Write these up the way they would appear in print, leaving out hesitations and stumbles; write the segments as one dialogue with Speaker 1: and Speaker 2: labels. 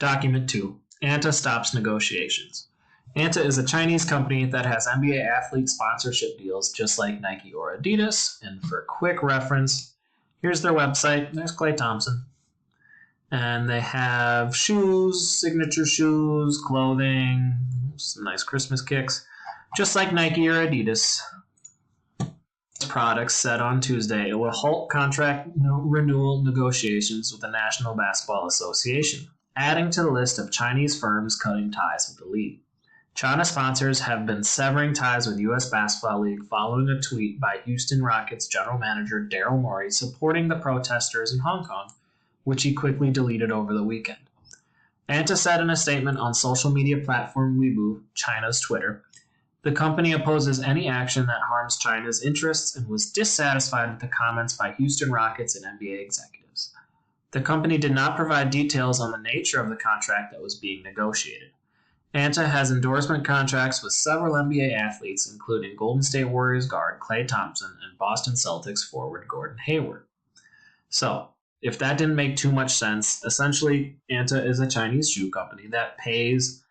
Speaker 1: Document 2. ANTA stops negotiations. ANTA is a Chinese company that has NBA athlete sponsorship deals just like Nike or Adidas. And for quick reference, here's their website. There's Klay Thompson. And they have shoes, signature shoes, clothing, some nice Christmas kicks, just like Nike or Adidas. Products said on Tuesday it will halt contract renewal negotiations with the National Basketball Association, adding to the list of Chinese firms cutting ties with the league. China sponsors have been severing ties with U.S. Basketball League following a tweet by Houston Rockets general manager Daryl Morey supporting the protesters in Hong Kong, which he quickly deleted over the weekend. ANTA said in a statement on social media platform Weibo, China's Twitter, the company opposes any action that harms China's interests and was dissatisfied with the comments by Houston Rockets and NBA executives. The company did not provide details on the nature of the contract that was being negotiated. ANTA has endorsement contracts with several NBA athletes, including Golden State Warriors guard Klay Thompson and Boston Celtics forward Gordon Hayward. So, if that didn't make too much sense, essentially ANTA is a Chinese shoe company that pays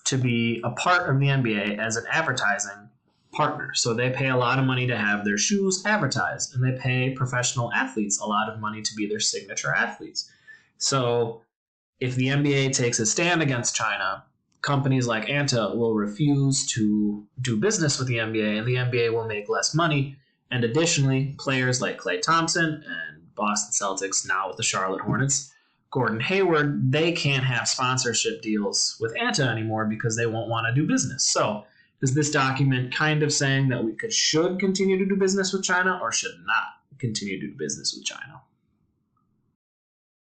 Speaker 1: to be a part of the NBA as an advertising partner. So they pay a lot of money to have their shoes advertised, and they pay professional athletes a lot of money to be their signature athletes. So if the NBA takes a stand against China, companies like ANTA will refuse to do business with the NBA, and the NBA will make less money. And additionally, players like Klay Thompson and Boston Celtics, now with the Charlotte Hornets, Gordon Hayward, they can't have sponsorship deals with ANTA anymore because they won't want to do business. So is this document kind of saying that we should continue to do business with China or should not continue to do business with China?